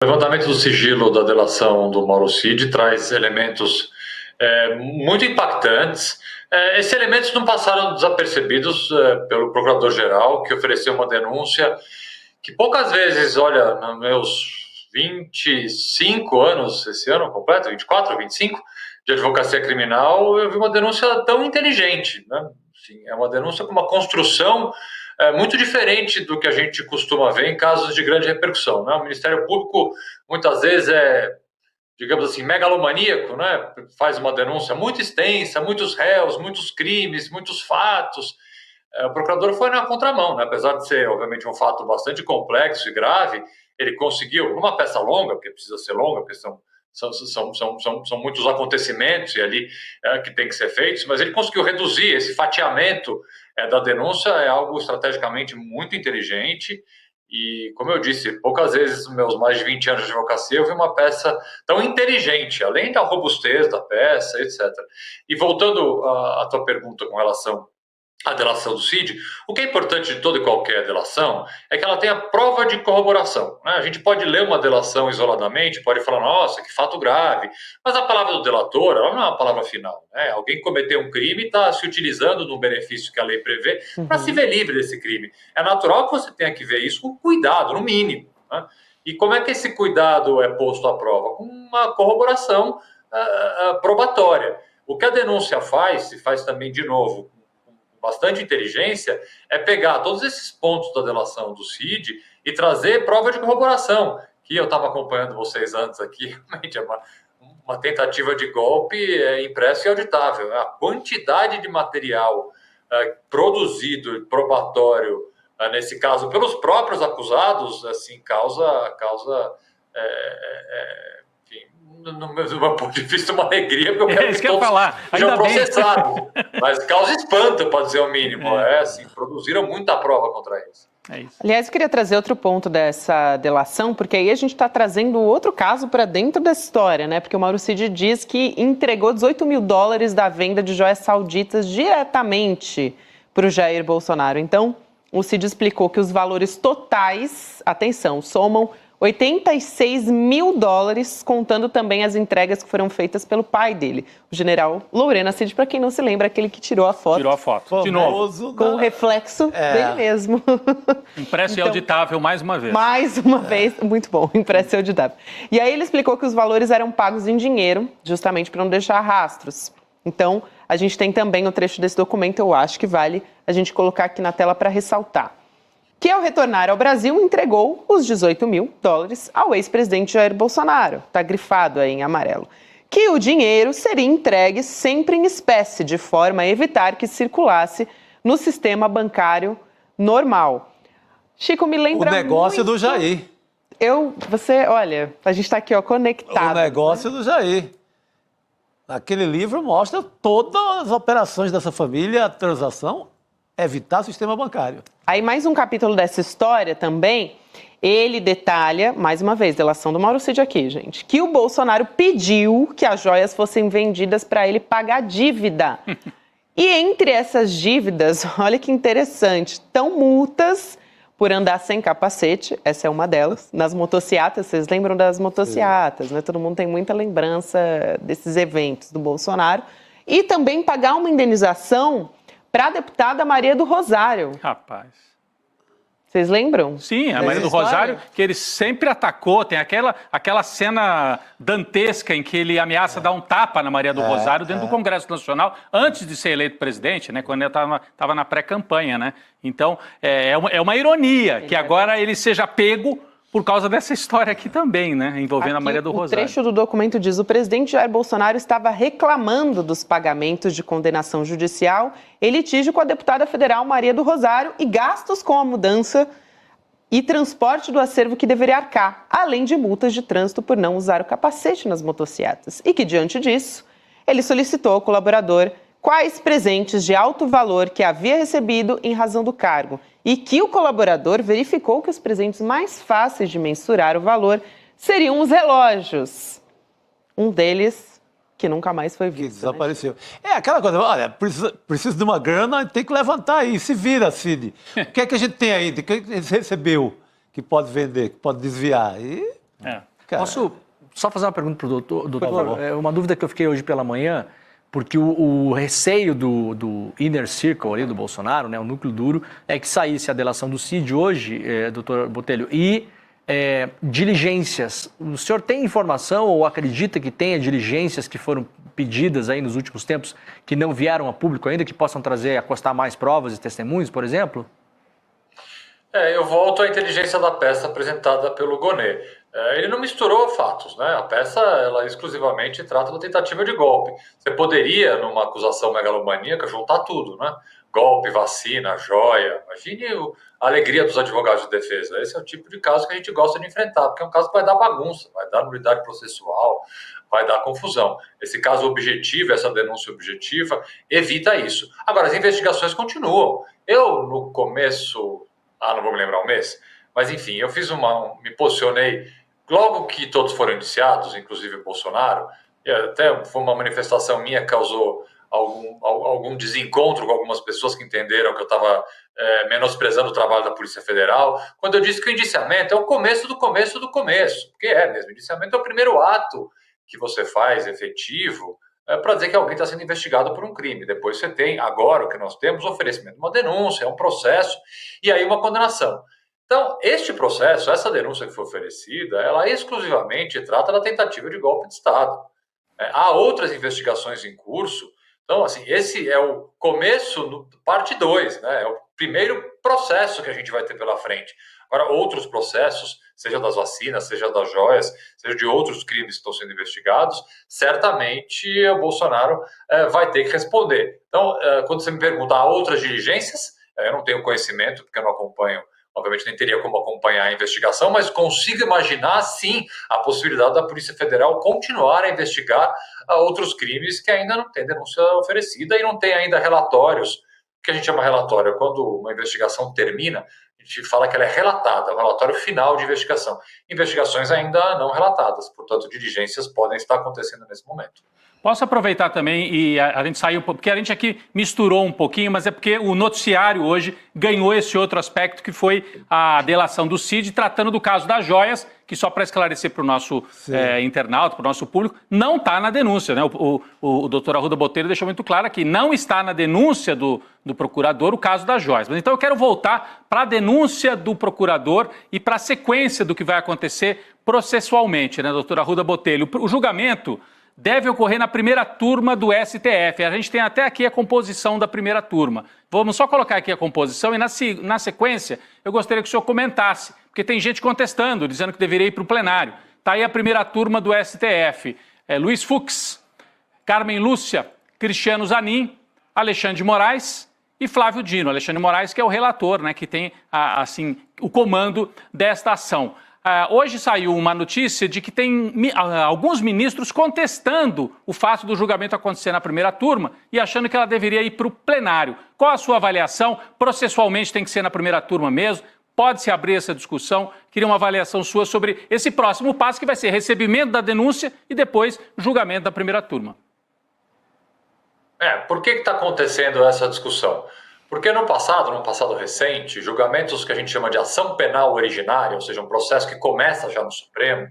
levantamento do sigilo da delação do Mauro Cid traz elementos muito impactantes. Esses elementos não passaram desapercebidos pelo procurador-geral, que ofereceu uma denúncia que poucas vezes, olha, nos meus 25 anos, esse ano completo, 24 ou 25, de advocacia criminal, eu vi uma denúncia tão inteligente, né? Assim, é uma denúncia com uma construção muito diferente do que a gente costuma ver em casos de grande repercussão, né? O Ministério Público, muitas vezes, digamos assim, megalomaníaco, né? Faz uma denúncia muito extensa, muitos réus, muitos crimes, muitos fatos. O procurador foi na contramão, né? Apesar de ser, obviamente, um fato bastante complexo e grave, ele conseguiu, numa peça longa, porque precisa ser longa, porque são muitos acontecimentos e ali que tem que ser feitos, mas ele conseguiu reduzir esse fatiamento da denúncia, é algo estrategicamente muito inteligente. E, como eu disse, poucas vezes nos meus mais de 20 anos de advocacia eu vi uma peça tão inteligente, além da robustez da peça, etc. E voltando à tua pergunta com relação à delação do Cid, o que é importante de toda e qualquer delação é que ela tenha prova de corroboração, né? A gente pode ler uma delação isoladamente, pode falar, nossa, que fato grave, mas a palavra do delator, ela não é uma palavra final, né? Alguém cometeu um crime e está se utilizando do benefício que a lei prevê para se ver livre desse crime. É natural que você tenha que ver isso com cuidado, no mínimo, né? E como é que esse cuidado é posto à prova? Com uma corroboração probatória. O que a denúncia faz, se faz também de novo, bastante inteligência, é pegar todos esses pontos da delação do Cid e trazer prova de corroboração, que eu estava acompanhando vocês antes aqui, realmente é uma tentativa de golpe impresso e auditável. A quantidade de material produzido, probatório, nesse caso, pelos próprios acusados, assim, causa no meu ponto de vista, uma alegria, porque eu quero que todos sejam processados. Mas causa espanto, para dizer o mínimo. Assim, produziram muita prova contra eles. É isso. Aliás, eu queria trazer outro ponto dessa delação, porque aí a gente está trazendo outro caso para dentro dessa história, né? Porque o Mauro Cid diz que entregou $18 mil da venda de joias sauditas diretamente para o Jair Bolsonaro. Então, o Cid explicou que os valores totais, atenção, somam $86 mil, contando também as entregas que foram feitas pelo pai dele, o general Lorena Cid, para quem não se lembra, aquele que tirou a foto. Tirou a foto, de novo. Com o reflexo dele mesmo. Impresso e auditável, mais uma vez. Mais uma vez, muito bom, impresso e auditável. E aí ele explicou que os valores eram pagos em dinheiro, justamente para não deixar rastros. Então, a gente tem também o trecho desse documento, eu acho que vale a gente colocar aqui na tela para ressaltar. Que ao retornar ao Brasil, entregou os $18 mil ao ex-presidente Jair Bolsonaro, está grifado aí em amarelo, que o dinheiro seria entregue sempre em espécie, de forma a evitar que circulasse no sistema bancário normal. Chico, me lembra o negócio muito... do Jair. Olha, a gente está aqui, conectado. O negócio do Jair. Aquele livro mostra todas as operações dessa família, a transação, evitar o sistema bancário. Aí, mais um capítulo dessa história também, ele detalha, mais uma vez, delação do Mauro Cid aqui, gente, que o Bolsonaro pediu que as joias fossem vendidas para ele pagar dívida. E entre essas dívidas, olha que interessante, estão multas por andar sem capacete, essa é uma delas, nas motociatas, vocês lembram das motociatas, né? Todo mundo tem muita lembrança desses eventos do Bolsonaro. E também pagar uma indenização para a deputada Maria do Rosário. Rapaz. Vocês lembram? Sim, a Maria do Rosário, que ele sempre atacou. Tem aquela cena dantesca em que ele ameaça dar um tapa na Maria do Rosário dentro do Congresso Nacional, antes de ser eleito presidente, né, quando ele estava na pré-campanha, né? Então, é uma ironia que agora ele seja pego por causa dessa história aqui também, né, envolvendo a Maria do Rosário. O trecho do documento diz: o presidente Jair Bolsonaro estava reclamando dos pagamentos de condenação judicial em litígio com a deputada federal Maria do Rosário e gastos com a mudança e transporte do acervo que deveria arcar, além de multas de trânsito por não usar o capacete nas motocicletas. E que, diante disso, ele solicitou ao colaborador quais presentes de alto valor que havia recebido em razão do cargo e que o colaborador verificou que os presentes mais fáceis de mensurar o valor seriam os relógios. Um deles que nunca mais foi visto. Que desapareceu. Né? É aquela coisa, olha, precisa de uma grana, tem que levantar aí, se vira, Cid. O que é que a gente tem aí? O que a gente recebeu que pode vender, que pode desviar? Cara, Posso só fazer uma pergunta para o doutor? É uma dúvida que eu fiquei hoje pela manhã, porque o receio do inner circle ali do Bolsonaro, né, o núcleo duro, é que saísse a delação do Cid hoje, doutor Botelho, e diligências. O senhor tem informação ou acredita que tenha diligências que foram pedidas aí nos últimos tempos que não vieram a público ainda, que possam acostar mais provas e testemunhos, por exemplo? Eu volto à inteligência da peça apresentada pelo Gonê. Ele não misturou fatos, né? A peça, ela exclusivamente trata da tentativa de golpe. Você poderia, numa acusação megalomaníaca, juntar tudo, né? Golpe, vacina, joia. Imagine a alegria dos advogados de defesa. Esse é o tipo de caso que a gente gosta de enfrentar, porque é um caso que vai dar bagunça, vai dar nulidade processual, vai dar confusão. Esse caso objetivo, essa denúncia objetiva, evita isso. Agora, as investigações continuam. Eu, no começo... não vou me lembrar o mês, mas enfim, eu me posicionei logo que todos foram indiciados, inclusive o Bolsonaro, e até foi uma manifestação minha que causou algum desencontro com algumas pessoas que entenderam que eu estava menosprezando o trabalho da Polícia Federal, quando eu disse que o indiciamento é o começo do começo do começo, porque é mesmo, o indiciamento é o primeiro ato que você faz efetivo, para dizer que alguém está sendo investigado por um crime. Depois você tem, agora o que nós temos, o oferecimento de uma denúncia, é um processo, e aí uma condenação. Então, este processo, essa denúncia que foi oferecida, ela exclusivamente trata da tentativa de golpe de Estado. Há outras investigações em curso. Então, assim, esse é o começo, parte 2, né? É o primeiro processo que a gente vai ter pela frente. Agora, outros processos, seja das vacinas, seja das joias, seja de outros crimes que estão sendo investigados, certamente o Bolsonaro vai ter que responder. Então, quando você me pergunta, há outras diligências? Eu não tenho conhecimento, porque eu não acompanho, obviamente nem teria como acompanhar a investigação, mas consigo imaginar, sim, a possibilidade da Polícia Federal continuar a investigar outros crimes que ainda não tem denúncia oferecida e não tem ainda relatórios. O que a gente chama relatório? Quando uma investigação termina, a gente fala que ela é relatada, o relatório final de investigação. Investigações ainda não relatadas, portanto, diligências podem estar acontecendo nesse momento. Posso aproveitar também e a gente saiu, porque a gente aqui misturou um pouquinho, mas é porque o noticiário hoje ganhou esse outro aspecto que foi a delação do Cid, tratando do caso das joias, que só para esclarecer para o nosso internauta, para o nosso público, não está na denúncia, né? O doutor Arruda Botelho deixou muito claro que não está na denúncia do procurador o caso das joias. Mas então eu quero voltar para a denúncia do procurador e para a sequência do que vai acontecer processualmente, né, doutor Arruda Botelho? O julgamento deve ocorrer na primeira turma do STF. A gente tem até aqui a composição da primeira turma. Vamos só colocar aqui a composição e na sequência eu gostaria que o senhor comentasse, porque tem gente contestando, dizendo que deveria ir para o plenário. Está aí a primeira turma do STF. Luiz Fux, Carmen Lúcia, Cristiano Zanin, Alexandre de Moraes e Flávio Dino. Alexandre de Moraes, que é o relator, né, que tem o comando desta ação. Hoje saiu uma notícia de que tem alguns ministros contestando o fato do julgamento acontecer na primeira turma e achando que ela deveria ir para o plenário. Qual a sua avaliação? Processualmente tem que ser na primeira turma mesmo? Pode-se abrir essa discussão? Queria uma avaliação sua sobre esse próximo passo, que vai ser recebimento da denúncia e depois julgamento da primeira turma. Por que está acontecendo essa discussão? Porque num passado recente, julgamentos que a gente chama de ação penal originária, ou seja, um processo que começa já no Supremo,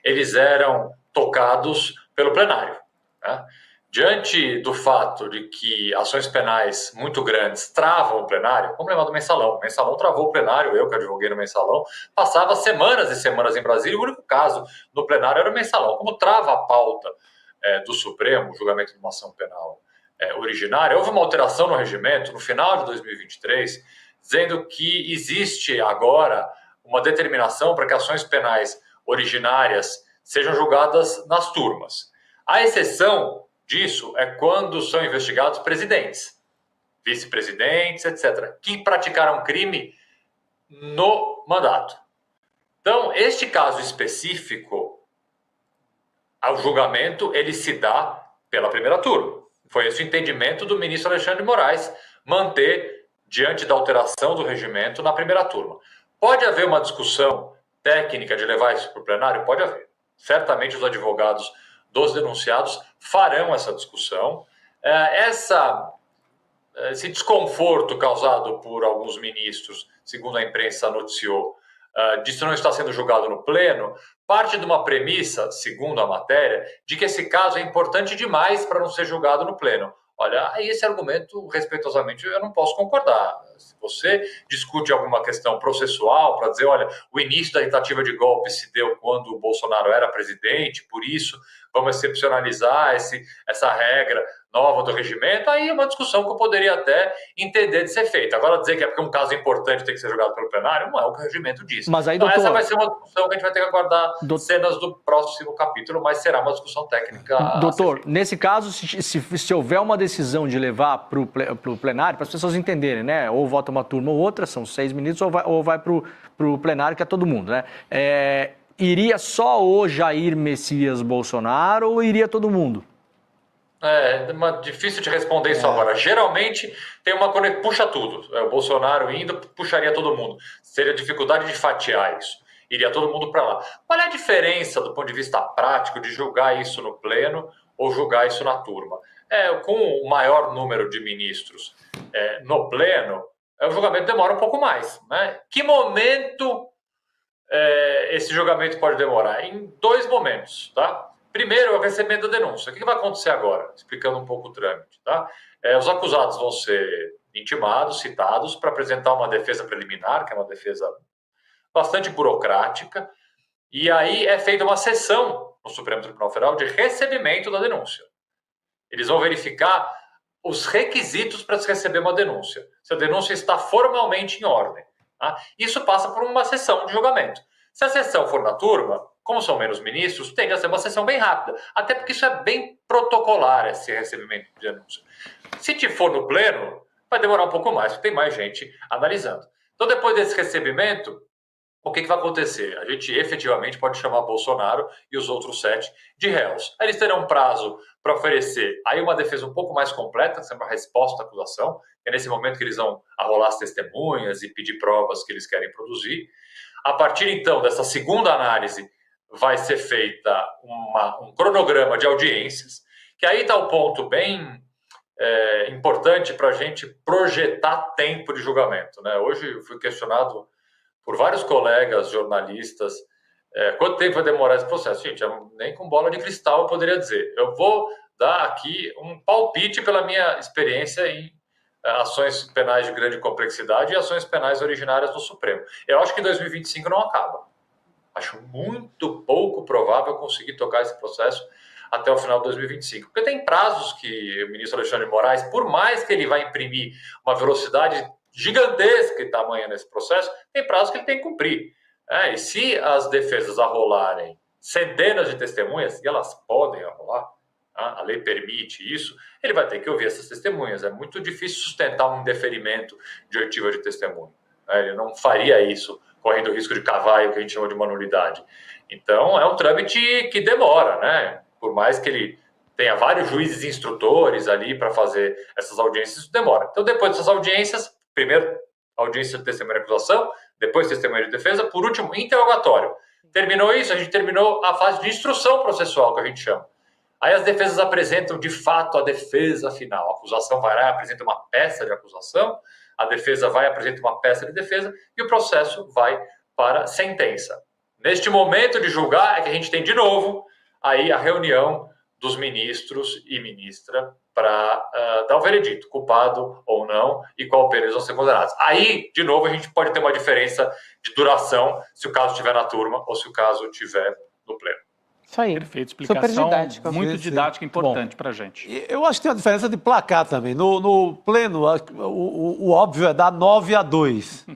eles eram tocados pelo plenário, né? Diante do fato de que ações penais muito grandes travam o plenário, vamos lembrar do Mensalão. O Mensalão travou o plenário, eu que advoguei no Mensalão, passava semanas e semanas em Brasília, e o único caso no plenário era o Mensalão. Como trava a pauta do Supremo, o julgamento de uma ação penal originária, houve uma alteração no regimento no final de 2023, dizendo que existe agora uma determinação para que ações penais originárias sejam julgadas nas turmas. A exceção disso é quando são investigados presidentes, vice-presidentes, etc., que praticaram crime no mandato. Então, este caso específico, o julgamento, ele se dá pela primeira turma. Foi esse o entendimento do ministro Alexandre de Moraes, manter, diante da alteração do regimento, na primeira turma. Pode haver uma discussão técnica de levar isso para o plenário? Pode haver. Certamente os advogados dos denunciados farão essa discussão. Esse desconforto causado por alguns ministros, segundo a imprensa noticiou, disso não estar sendo julgado no pleno, parte de uma premissa, segundo a matéria, de que esse caso é importante demais para não ser julgado no pleno. Olha, aí esse argumento, respeitosamente, eu não posso concordar. Se você discute alguma questão processual para dizer, olha, o início da tentativa de golpe se deu quando o Bolsonaro era presidente, por isso vamos excepcionalizar essa regra nova do regimento, aí é uma discussão que eu poderia até entender de ser feita. Agora, dizer que é porque um caso importante tem que ser julgado pelo plenário, não é o que o regimento diz. Mas aí, então, doutor, essa vai ser uma discussão que a gente vai ter que aguardar cenas do próximo capítulo, mas será uma discussão técnica. Doutor, nesse caso, se houver uma decisão de levar para o plenário, para as pessoas entenderem, né? Ou vota uma turma ou outra, são 6 ministros, ou vai para o plenário, que é todo mundo, né? Iria só o Jair Messias Bolsonaro ou iria todo mundo? Difícil de responder isso agora. Geralmente tem uma coisa que puxa tudo. O Bolsonaro indo, puxaria todo mundo. Seria dificuldade de fatiar isso. Iria todo mundo para lá. Qual é a diferença do ponto de vista prático de julgar isso no pleno ou julgar isso na turma? Com o maior número de ministros no pleno, o julgamento demora um pouco mais, né? Que momento esse julgamento pode demorar? Em 2 momentos, tá? Primeiro, é o recebimento da denúncia. O que vai acontecer agora? Explicando um pouco o trâmite, tá? Os acusados vão ser intimados, citados, para apresentar uma defesa preliminar, que é uma defesa bastante burocrática, e aí é feita uma sessão no Supremo Tribunal Federal de recebimento da denúncia. Eles vão verificar os requisitos para se receber uma denúncia. Se a denúncia está formalmente em ordem. Tá? Isso passa por uma sessão de julgamento. Se a sessão for na turma, como são menos ministros, tende a ser uma sessão bem rápida. Até porque isso é bem protocolar, esse recebimento de denúncia. Se for no pleno, vai demorar um pouco mais, porque tem mais gente analisando. Então, depois desse recebimento, o que vai acontecer? A gente efetivamente pode chamar Bolsonaro e os outros 7 de réus. Eles terão um prazo para oferecer aí uma defesa um pouco mais completa, que é uma resposta à acusação, é nesse momento que eles vão arrolar as testemunhas e pedir provas que eles querem produzir. A partir, então, dessa segunda análise, vai ser feita um cronograma de audiências, que aí está o ponto bem importante para a gente projetar tempo de julgamento, né? Hoje eu fui questionado por vários colegas jornalistas quanto tempo vai demorar esse processo. Gente, nem com bola de cristal eu poderia dizer. Eu vou dar aqui um palpite pela minha experiência em ações penais de grande complexidade e ações penais originárias do Supremo. Eu acho que 2025 não acaba. Acho muito pouco provável conseguir tocar esse processo até o final de 2025. Porque tem prazos que o ministro Alexandre de Moraes, por mais que ele vai imprimir uma velocidade gigantesca e tamanha nesse processo, tem prazos que ele tem que cumprir. E se as defesas arrolarem centenas de testemunhas, e elas podem arrolar, a lei permite isso, ele vai ter que ouvir essas testemunhas. É muito difícil sustentar um indeferimento de oitiva de testemunho. Ele não faria isso correndo o risco de cavar o que a gente chama de uma nulidade. Então, é um trâmite que demora, né? Por mais que ele tenha vários juízes instrutores ali para fazer essas audiências, isso demora. Então, depois dessas audiências, primeiro, audiência de testemunha de acusação, depois testemunha de defesa, por último, interrogatório. Terminou isso, a gente terminou a fase de instrução processual, que a gente chama. Aí as defesas apresentam, de fato, a defesa final. A acusação vai lá e apresenta uma peça de acusação, a defesa vai e apresenta uma peça de defesa e o processo vai para sentença. Neste momento de julgar é que a gente tem, de novo, aí a reunião dos ministros e ministra para dar o veredito, culpado ou não, e qual pena eles vão ser condenados. Aí, de novo, a gente pode ter uma diferença de duração se o caso estiver na turma ou se o caso estiver no pleno. Isso aí. Perfeito, explicação super didática. muito didática e importante para a gente. Eu acho que tem uma diferença de placar também. No pleno, o óbvio é dar 9-2.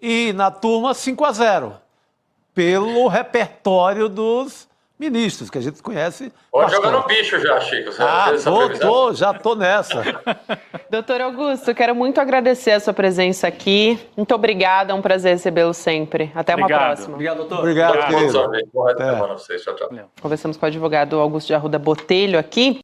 E na turma, 5-0. Pelo repertório dos ministros, que a gente conhece. Pode jogar no bicho já, Chico. Já tô nessa. Doutor Augusto, quero muito agradecer a sua presença aqui. Muito obrigada, é um prazer recebê-lo sempre. Até uma próxima. Obrigado, doutor. Obrigado, querido. Boa semana a vocês. Tchau, tchau. Conversamos com o advogado Augusto de Arruda Botelho aqui.